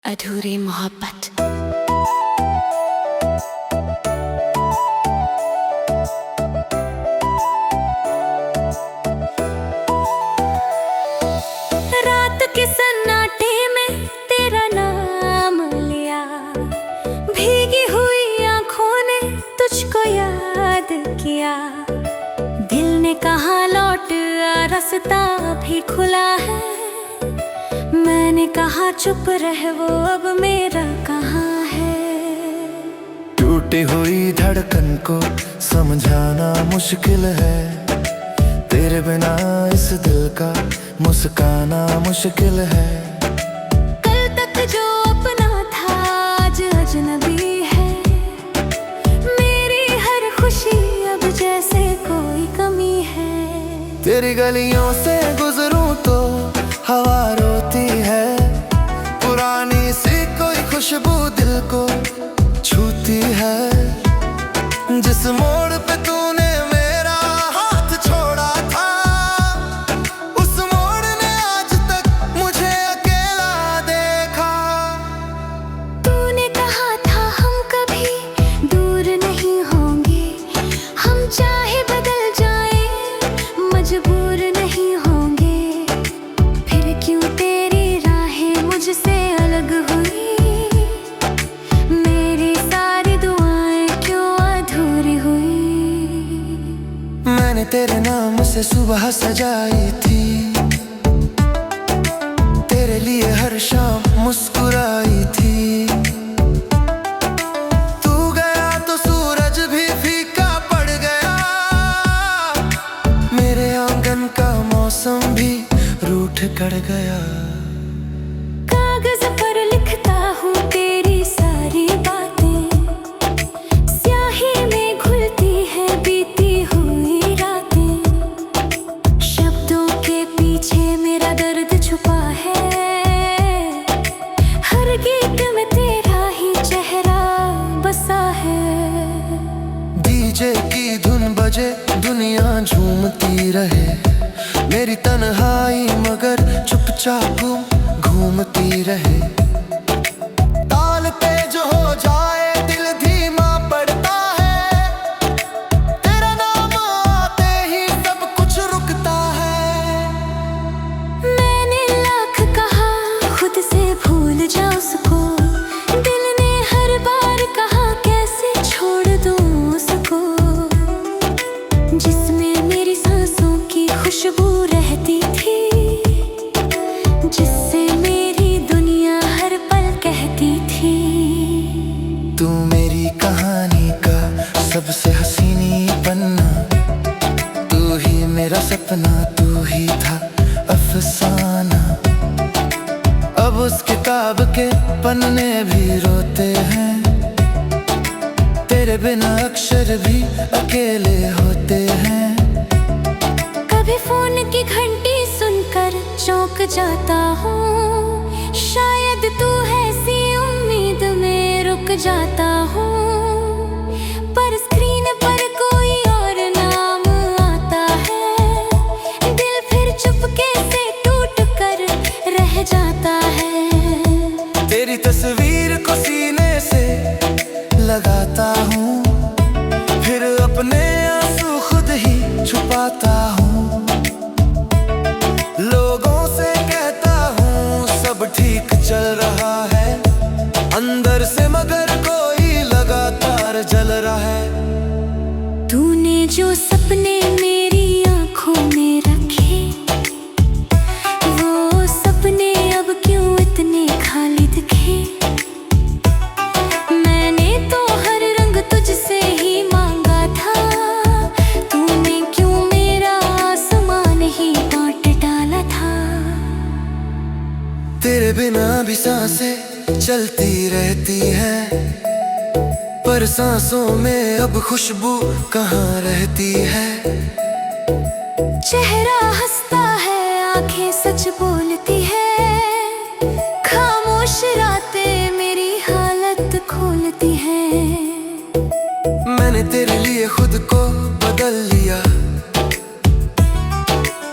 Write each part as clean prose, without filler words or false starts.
अधूरी मोहब्बत। रात के सन्नाटे में तेरा नाम लिया, भीगी हुई आंखों ने तुझको याद किया। दिल ने कहा लौट आ, रास्ता भी खुला है। मैंने कहा चुप रह, वो अब मेरा कहाँ है। टूटी हुई धड़कन को समझाना मुश्किल है, तेरे बिना इस दिल का मुस्काना मुश्किल है। कल तक जो अपना था आज अजनबी है, मेरी हर खुशी अब जैसे कोई कमी है। तेरी गलियों से गुजरूं तो हवा रोती है, पुरानी सी कोई खुशबू दिल को छूती है। जिस मोड़ पे तूने मेरा हाथ छोड़ा था, उस मोड़ ने आज तक मुझे अकेला देखा। तूने कहा था हम कभी दूर नहीं होंगे, हम चाहे बदल जाए मजबूर नहीं होंगे। फिर क्यों तेरी राहें मुझसे अलग हुई, मेरी सारी दुआएं क्यों अधूरी हुई। मैंने तेरे नाम से सुबह सजाई थी, तेरे लिए हर शाम मुस्कुराई थी। तू गया तो सूरज भी फीका पड़ गया, मेरे आंगन का मौसम भी रूठ कर गया। कागज पर लिखता हूँ तेरी सारी बातें, स्याही में घुलती है बीती हुई रातें। शब्दों के पीछे मेरा दर्द छुपा है, हर गीत में तेरा ही चेहरा बसा है। डीजे की धुन बजे दुनिया झूमती रहे, मेरी तन्हाई मगर चुपचाप घूमती रहे। ताल तेज हो जाए दिल धीमा पड़ता है, तेरा नाम आते ही सब कुछ रुकता है। मैंने लाख कहा खुद से भूल जा उसको, दिल ने हर बार कहा कैसे छोड़ दूं उसको। जिसमें मेरी सांसों की खुशबू रहती थी, जिससे मेरी दुनिया हर पल कहती थी। तू मेरी कहानी का सबसे हसीनी पन्ना, तू ही मेरा सपना, तू ही था अफसाना। अब उस किताब के पन्ने भी रोते हैं, तेरे बिना अक्षर भी अकेले होते हैं। कभी फोन की घंटी सुनकर चौंक जाता हूँ, शायद तू ऐसी उम्मीद में रुक जाता हूँ। पर स्क्रीन पर कोई और नाम आता है, दिल फिर चुपके से टूट कर रह जाता है। तेरी तस्वीर को सीने से लगाता हूँ, फिर अपने आंसू खुद ही छुपाता हूँ। लोगों से कहता हूँ सब ठीक चल रहा है, अंदर से मगर कोई लगातार जल रहा है। तूने जो सपने मेरी आंखों में रखे, वो सपने अब क्यों इतने खाली दिखे। मैंने तो हर रंग तुझसे ही मांगा था, तूने क्यों मेरा आसमान ही बांट डाला था। तेरे बिना भी सांसें चलती रहती हैं, पर सांसों में अब खुशबू कहाँ रहती है। चेहरा हंसता है, आंखें सच बोलती है, खामोश रातें मेरी हालत खोलती हैं। मैंने तेरे लिए खुद को बदल लिया,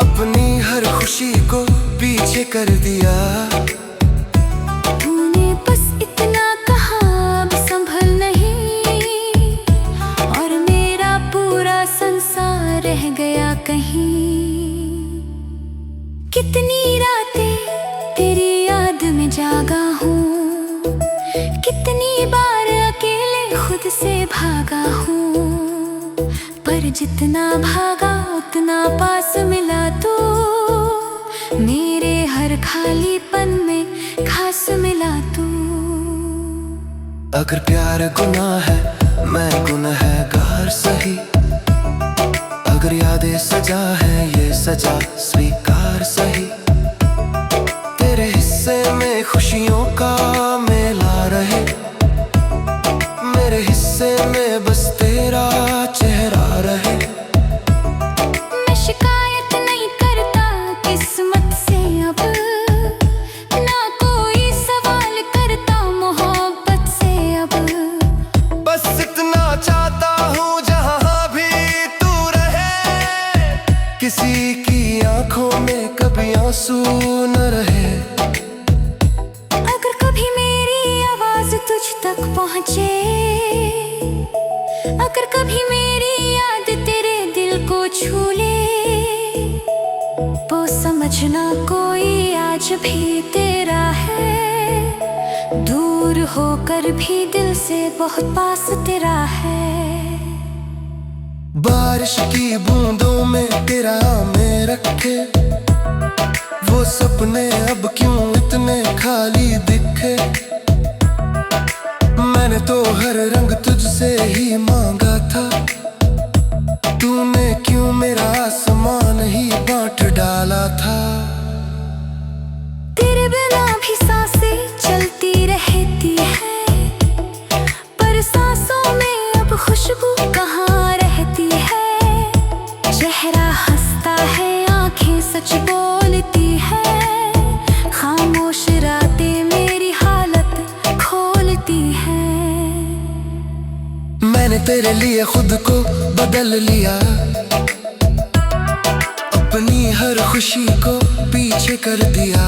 अपनी हर खुशी को पीछे कर दिया। तूने जितना भागा उतना पास मिला तू, मेरे हर खालीपन में खास मिला तू। अगर प्यार गुनाह है मैं गुनहगार सही, अगर यादें सजा है ये सजा स्वीकार सही। तेरे हिस्से में खुशियों का मेला रहे, मेरे हिस्से में बस तेरा चेहरा रहे। मैं शिकायत नहीं करता किस्मत से अब, ना कोई सवाल करता मोहब्बत से अब। बस इतना चाहता हूँ जहाँ भी तू रहे, किसी की आंखों में कभी आंसू न रहे। अगर कभी मेरी आवाज तुझ तक पहुँचे, अगर कभी मेरी याद तेरे दिल को छू ले, तो समझना कोई आज भी तेरा है, दूर होकर भी दिल से बहुत पास तेरा है। बारिश की बूंदों में तेरा में रखे, वो सपने अब क्यों इतने खाली दिखे। मैंने तो हर रंग तुझसे ही मांगा था, तूने क्यों मेरा आसमान ही बांट डाला था। तेरे बिना भी सांसें चलती रहती है, पर सांसों में अब खुशबू कहाँ रहती है। चेहरा हंसता है आंखें सच बोलती है, खामोश रातें मेरी हालत खोलती है। मैंने तेरे लिए खुद को बदल लिया, अपनी हर खुशी को पीछे कर दिया।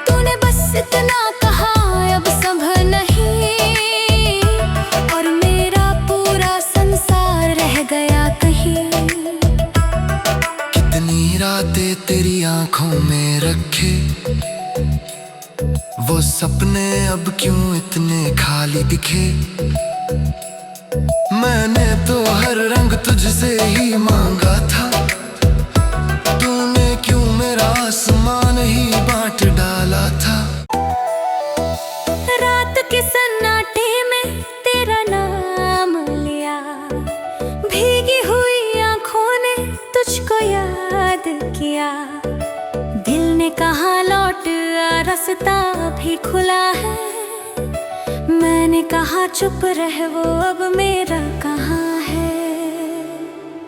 तूने बस इतना कहा अब सब नहीं, और मेरा पूरा संसार रह गया कहीं। कितनी रातें तेरी आंखों में रखे, वो सपने अब क्यों इतने खाली दिखे। मैंने तो हर रंग तुझसे ही मांगा था, तूने क्यों मेरा आसमान ही बांट डाला था। रात के सन्नाटे में तेरा नाम लिया, भीगी हुई आंखों ने तुझको याद किया। दिल ने कहा लौट आ, रास्ता भी खुला है। मैंने कहा चुप रह, वो अब मेरा कहाँ है।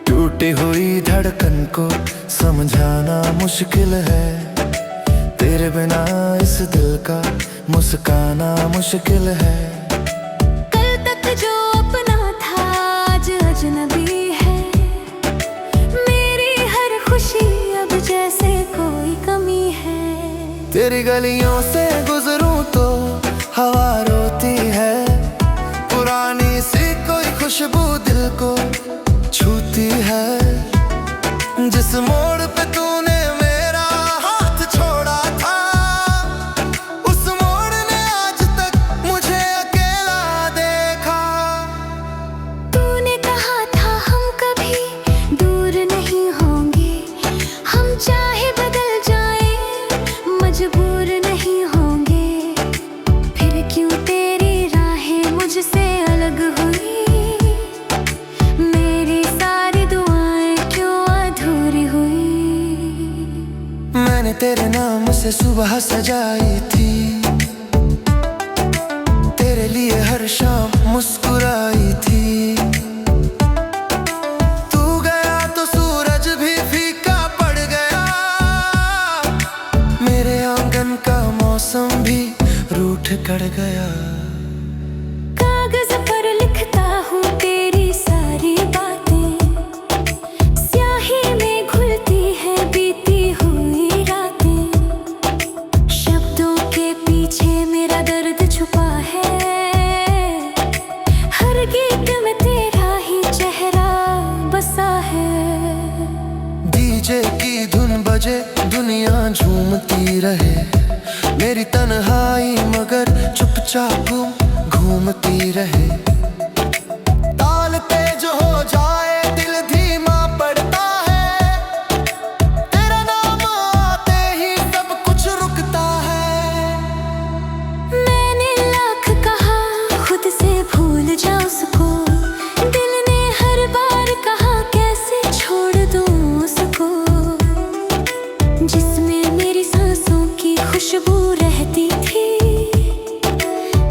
टूटी हुई धड़कन को समझाना मुश्किल है, तेरे बिना इस दिल का मुस्काना मुश्किल है। कल तक जो अपना था आज अजनबी है, मेरी हर खुशी अब जैसे कोई कमी है। तेरी गलियों से गुजरूं तो हवा रोती है, पुरानी सी कोई खुशबू दिल को छूती है। जिस मोड़ पे तूने मेरा हाथ छोड़ा था, उस मोड़ ने आज तक मुझे अकेला देखा। तूने कहा था हम कभी दूर नहीं होंगे, हम चाहे बदल जाए मजबूर नहीं होंगे। फिर क्यों तेरी राहें मुझसे अलग हुई, मेरी सारी दुआएं क्यों अधूरी हुई। मैंने तेरे नाम से सुबह सजाई थी, तेरे लिए हर शाम मुस्कुराई थी। तू गया तो सूरज भी फीका पड़ गया, मेरे आंगन का मौसम भी रूठ कर गया। कागज पर लिखता हूँ तेरी सारी बातें, स्याही में घुलती है बीती हुई रातें। शब्दों के पीछे मेरा दर्द छुपा है, हर गीत में तेरा ही चेहरा बसा है। डीजे की धुन बजे दुनिया झूमती रहे, मेरी तन्हाई मगर चुपचाप घूमती रहे। ताल तेज हो जाए रहती थी,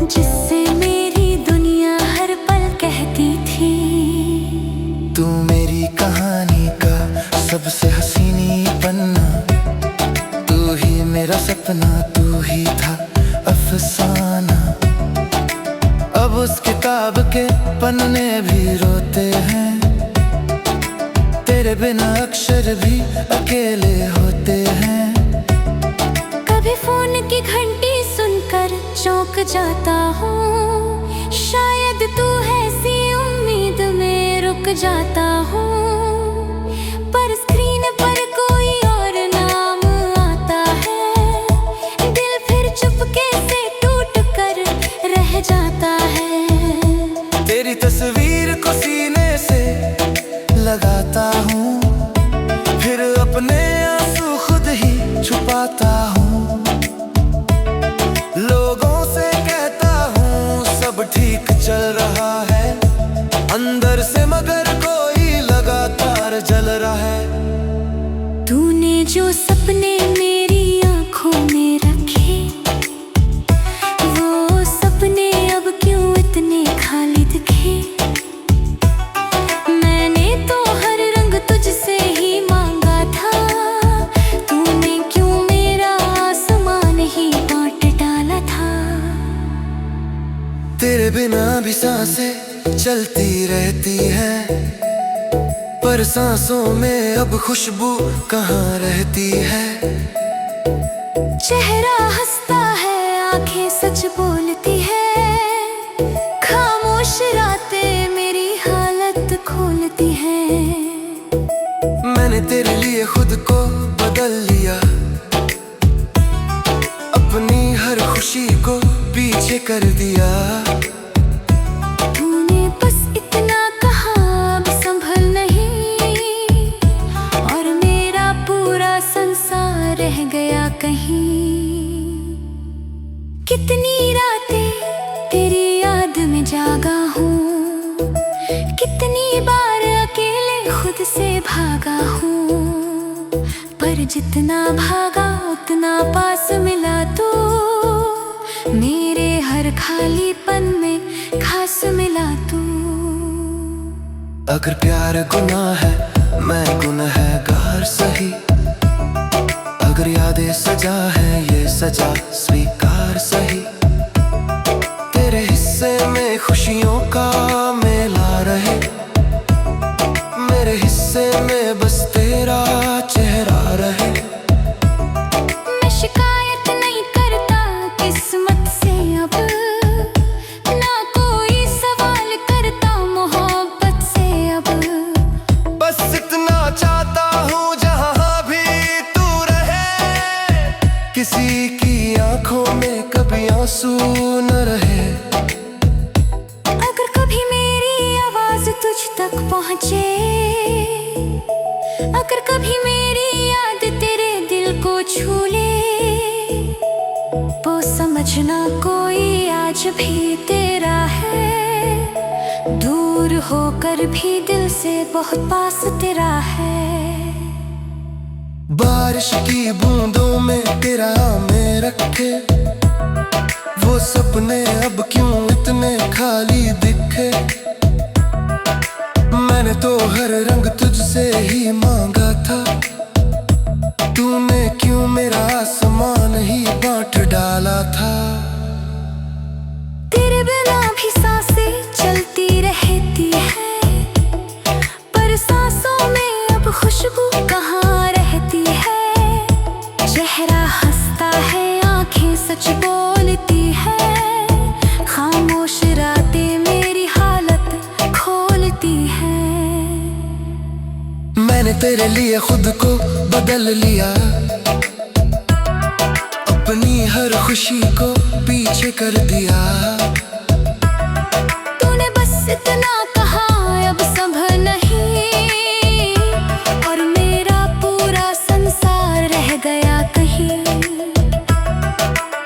जिससे मेरी दुनिया हर पल कहती थी। तू मेरी कहानी का सबसे हसीनी पन्ना, तू ही मेरा सपना, तू ही था अफसाना। अब उस किताब के पन्ने भी रोते हैं, तेरे बिना अक्षर भी अकेले होते हैं। कभी फोन की घंटी सुनकर चौंक जाता हूँ, शायद तू है सी उम्मीद में रुक जाता हूँ। पर स्क्रीन पर कोई और नाम आता है, दिल फिर चुपके से टूट कर रह जाता है। तेरी तस्वीर को सीने से लगाता हूँ, फिर अपने आंसू खुद ही छुपाता हूँ। लोगों से कहता हूँ सब ठीक चल रहा है, अंदर से मगर कोई लगातार जल रहा है। तूने जो सपने मेरी आंखों में रखे, वो सपने अब क्यों इतने खाली दिखे। मैंने तो हर रंग तुझसे ही मांगा था, तूने क्यों मेरा आसमान ही बांट डाला था। तेरे बिना भी सांसें चलती रहती है, पर सांसों में अब खुशबू कहाँ रहती है। चेहरा हंसता है, आंखें सच बोलती है, खामोश रातें मेरी हालत खोलती हैं। मैंने तेरे लिए खुद को बदल लिया, अपनी हर खुशी को पीछे कर दिया। तूने बस इतना कहा अब संभल नहीं, और मेरा पूरा संसार रह गया कहीं। कितनी रातें तेरी याद में जागा हूँ, कितनी बार अकेले खुद से भागा हूँ। पर जितना भागा उतना पास मिला तू, मेरे हर खालीपन में खास मिला तू। अगर प्यार गुनाह है मैं गुनहगार सही, अगर यादें सजा है ये सजा स्वीकार सही। तेरे हिस्से में खुशियों का मेला रहे, मेरे हिस्से में बस तेरा चेहरा रहे। मैं शिकायत नहीं करता किस्मत से अब, ना कोई सवाल करता मोहब्बत से अब। बस इतना चाहता हूँ जहाँ भी तू रहे, किसी की आंखों में कभी आंसू न रहे। अगर कभी मेरी आवाज तुझ तक पहुँचे, अगर कभी मेरी याद तेरे दिल को छू ले, वो समझना कोई आज भी तेरा है, दूर होकर भी दिल से बहुत पास तेरा है। बारिश की बूंदों में तेरा में रखे, वो सपने अब क्यों इतने खाली दिखे। मैंने तो हर रंग तुझसे ही मांगा था, तूने क्यों मेरा आसमान ही बांट डाला था। तेरे बिना भी सांसें चलती रहती है, पर सांसों में अब खुशबू कहाँ रहती है। चेहरा हंसता है, आंखें सच बोलती है, खामोश रातें मेरी हालत खोलती है। मैंने तेरे लिए खुद को बदल लिया, अपनी हर खुशी को पीछे कर दिया। तूने बस इतना कहा अब संभल नहीं, और मेरा पूरा संसार रह गया कहीं।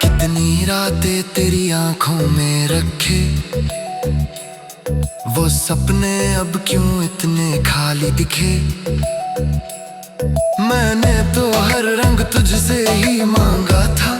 कितनी रातें तेरी आंखों में रखे, वो सपने अब क्यों इतने खाली दिखे। मैंने तो हर रंग तुझसे ही मांगा था,